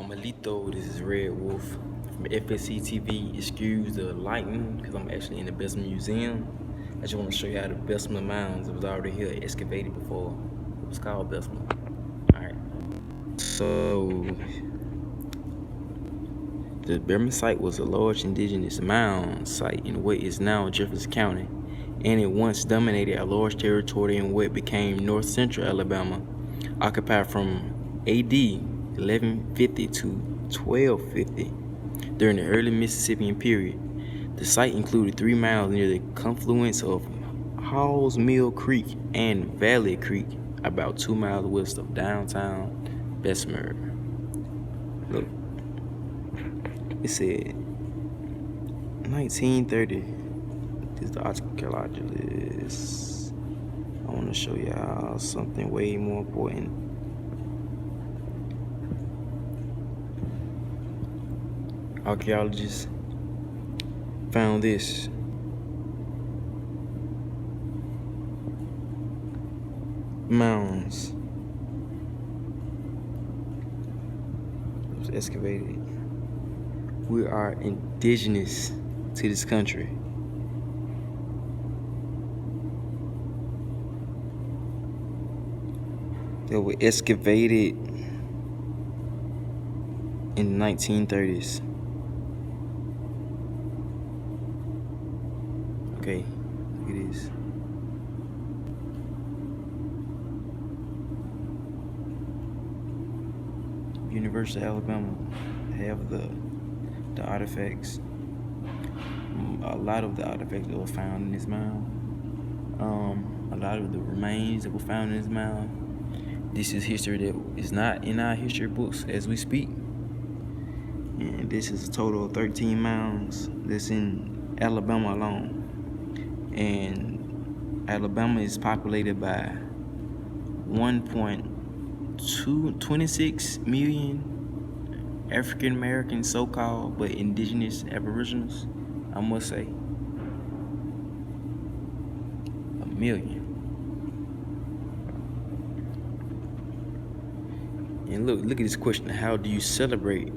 I'm Alito, this is Red Wolf from FSC TV. Excuse the lighting because I'm actually in the Bessemer Museum. I just want to show you how the Bessemer Mounds, it was already here excavated before. It was called Bessemer. Alright. So the Bessemer site was a large indigenous mound site in what is now Jefferson County, and it once dominated a large territory in what became north central Alabama, occupied from AD 1150 to 1250 during the early Mississippian period. The site included 3 miles near the confluence of Hall's Mill Creek and Valley Creek, about 2 miles west of downtown Bessemer. Look, it said 1930. This is the archaeologist. I want to show y'all something way more important. Archaeologists found this. Mounds. It was excavated. We are indigenous to this country. They were excavated in the 1930s. Okay, look at this. University of Alabama have the artifacts. A lot of the artifacts that were found in this mound. A lot of the remains that were found in this mound. This is history that is not in our history books as we speak. And this is a total of 13 mounds that's in Alabama alone. And Alabama is populated by 1.26 million African American, so-called, but indigenous aboriginals. I must say, 1 million. And look at this question. How do you celebrate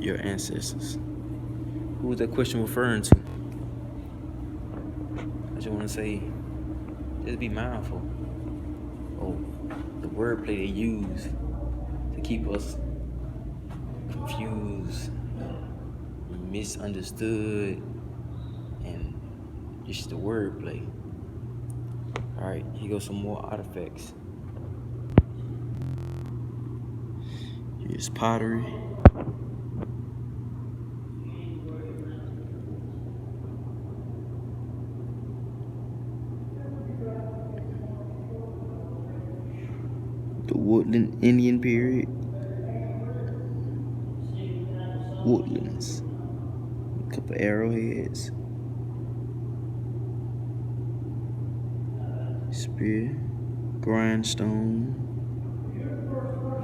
your ancestors? Who was that question referring to? I just want to say, just be mindful. Oh, the wordplay they use to keep us confused, misunderstood, and just the wordplay. All right, here goes some more artifacts. Here's pottery. The Woodland Indian period. Woodlands. A couple arrowheads. Spear. Grindstone.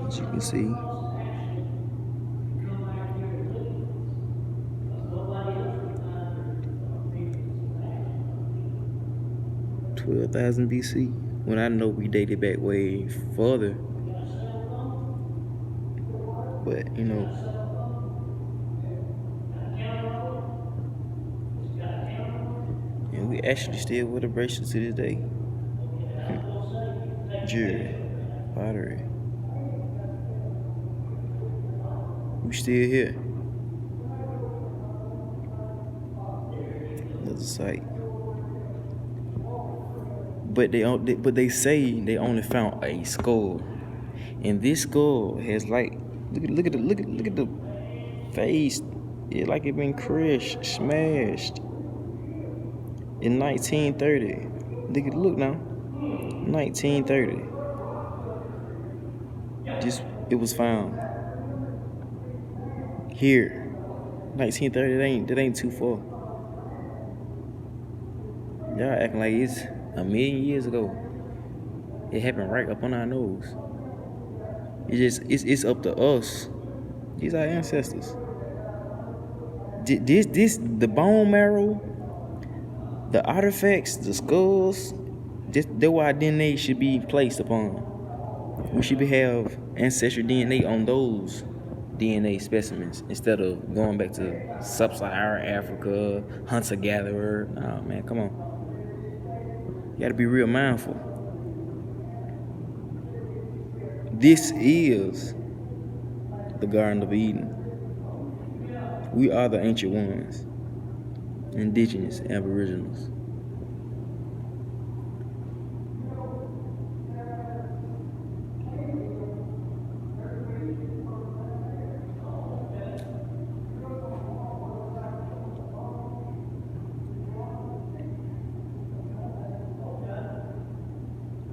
As you can see. (12,000 BC). When I know we dated back way further, but you know, and we actually still wear the bracelets to this day. Jewelry, pottery, we still here. Another site. But they say they only found a skull, and this skull has like look at the face. It like it been crushed, smashed in 1930. Look now, 1930. It was found here, 1930. That ain't too far. Y'all acting like it's 1,000,000 years ago. It happened right up on our nose. It's up to us. These are our ancestors. This the bone marrow, the artifacts, the skulls. That's why DNA should be placed upon. We should have ancestral DNA on those DNA specimens instead of going back to sub-Saharan Africa, hunter-gatherer. Nah, man, come on. You gotta be real mindful. This is the Garden of Eden. We are the ancient ones, indigenous, aboriginals.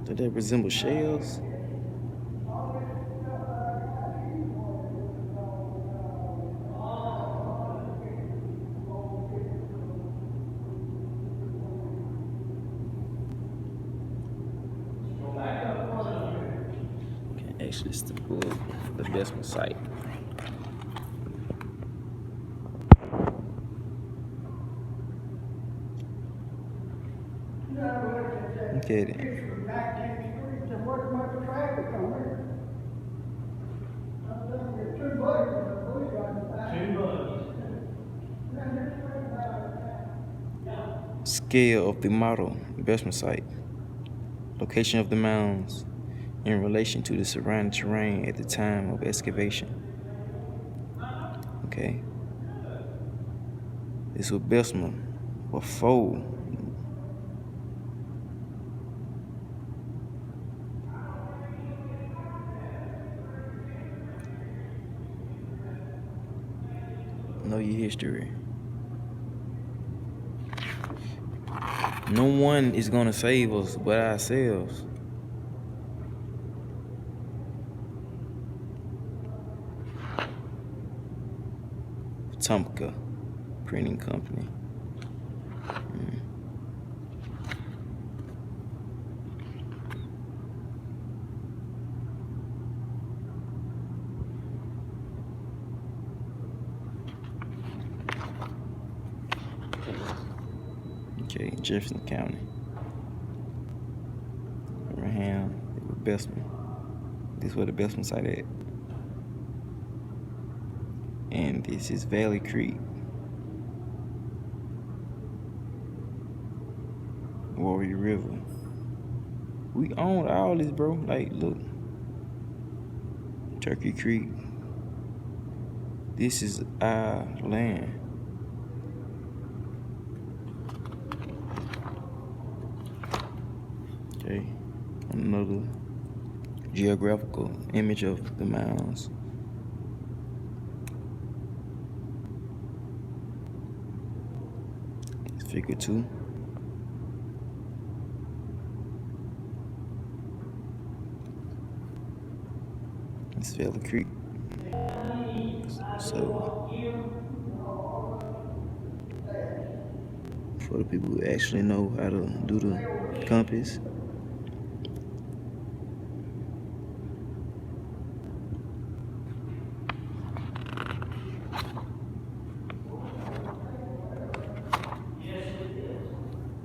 Do they resemble shells? Okay, actually, it's the book, the Bessemer site. Okay then. Scale of the model, Bessemer site. Location of the mounds in relation to the surrounding terrain at the time of excavation. Okay. This was Bessemer before. Know your history. No one is gonna save us but ourselves. Tumka Printing Company. Okay, Jefferson County. Abraham, Bessemer. This is where the Bessemer site at. And this is Valley Creek. Warrior River. We own all this, bro. Like, look. Turkey Creek. This is our land. Okay, another geographical image of the mounds. Figure 2. It's Valley Creek. So, for the people who actually know how to do the compass,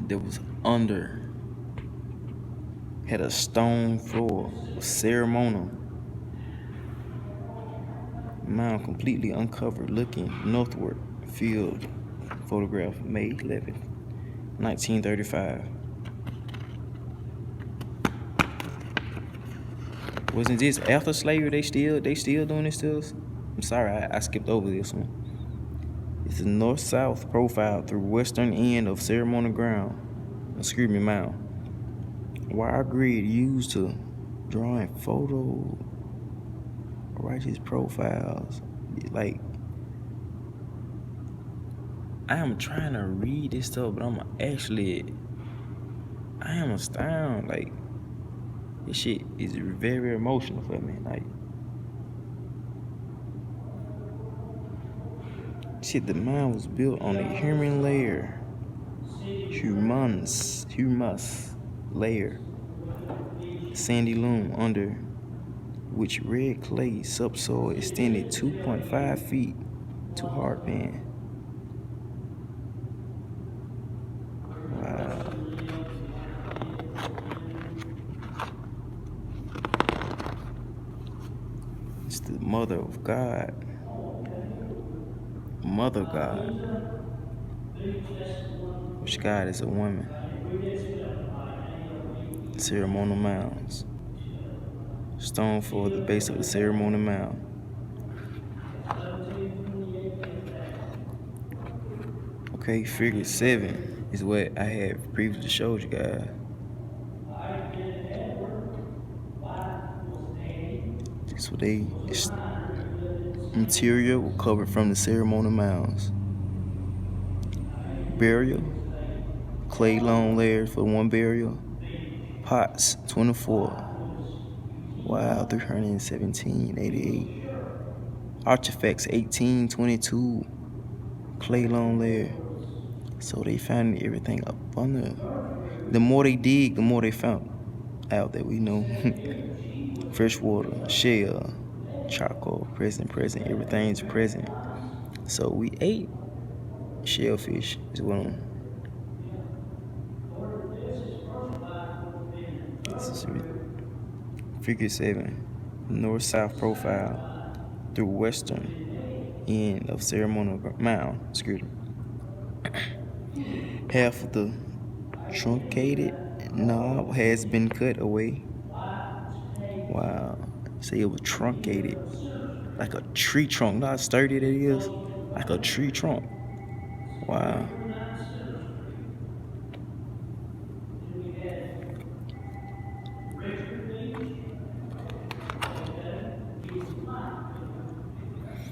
that was had a stone floor, ceremonial mound completely uncovered, looking northward. Field photograph, May 11th, 1935. Wasn't this after slavery? They still doing this to us? I'm sorry, I skipped over this one. It's a north-south profile through western end of ceremonial ground. Mound. Wire grid used to drawing photo righteous profiles. Like, I am trying to read this stuff, but I am astounded. Like, this shit is very emotional for me. Like, shit, the mound was built on a human layer. Humus layer. Sandy loam under which red clay subsoil extended 2.5 feet to hard pan. Wow. It's the Mother of God. Mother God. Which God is a woman. Ceremonial mounds. Stone for the base of the ceremonial mound. Okay, figure 7 is what I had previously showed you guys. This what it's material covered from the ceremonial mounds. Burial, clay long layers for one burial. Pots, 24. Wow, 317.88. Artifacts, 1822. Clay long layer. So they found everything up under. The more they dig, the more they found out that we know. Freshwater, shell, charcoal, present, everything's present. So we ate shellfish is what I'm. This is figure 7, north-south profile through western end of ceremonial mound. Excuse me. Half of the truncated knob has been cut away. Wow. See, it was truncated. Like a tree trunk. Not how sturdy it is. Like a tree trunk. Wow.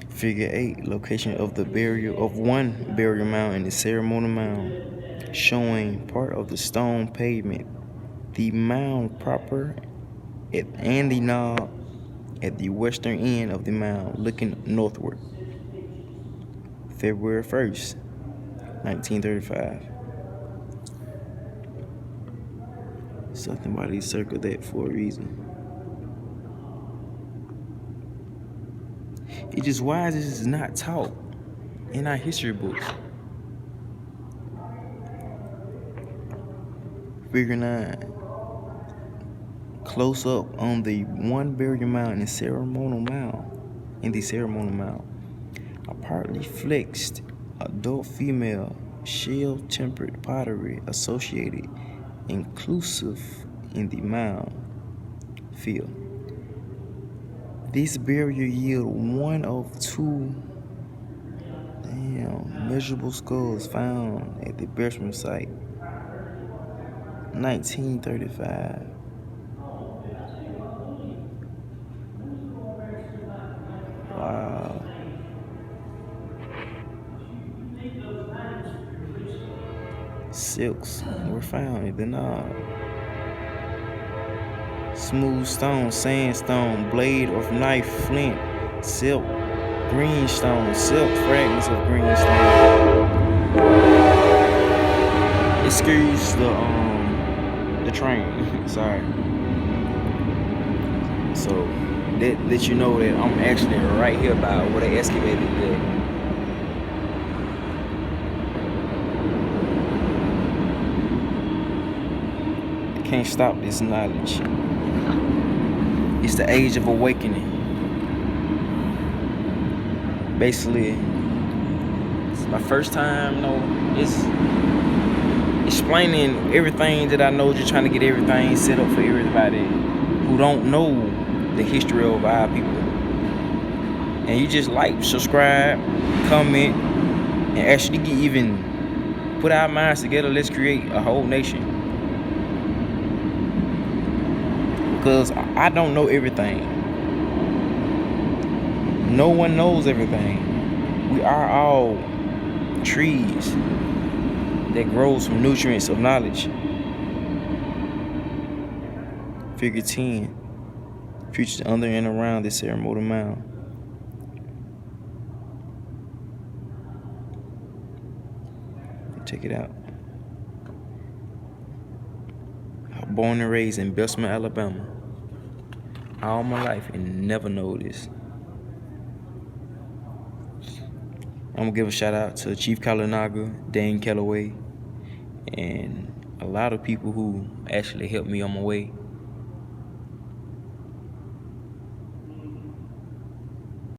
Figure 8, location of the burial of one burial mound in the ceremonial mound, showing part of the stone pavement, the mound proper, and the knob at the western end of the mound, looking northward. February 1st, 1935. Somebody circled that for a reason. It's just why this is not taught in our history books. Figure 9. Close up on the one burial mound in the ceremonial mound. A partly flexed adult female shell-tempered pottery associated inclusive in the mound field. This burial yield one of 2 measurable skulls found at the Bessemer site. 1935. Wow. Silks were found in the knob. Smooth stone, sandstone, blade of knife, flint, silk, greenstone, silk, fragments of greenstone. Excuse the train. Sorry. So that let you know that I'm actually right here by where they excavated that. I can't stop this knowledge. It's the age of awakening. Basically, it's my first time, it's explaining everything that I know, just trying to get everything set up for everybody who don't know the history of our people. And you just like, subscribe, comment, and actually even put our minds together. Let's create a whole nation. Because I don't know everything. No one knows everything. We are all trees that grows from nutrients of knowledge. Figure 10. Features under and around the ceremonial mound. Check it out. Born and raised in Bessemer, Alabama. All my life and never know this. I'm gonna give a shout out to Chief Kalinaga, Dane Calloway, and a lot of people who actually helped me on my way.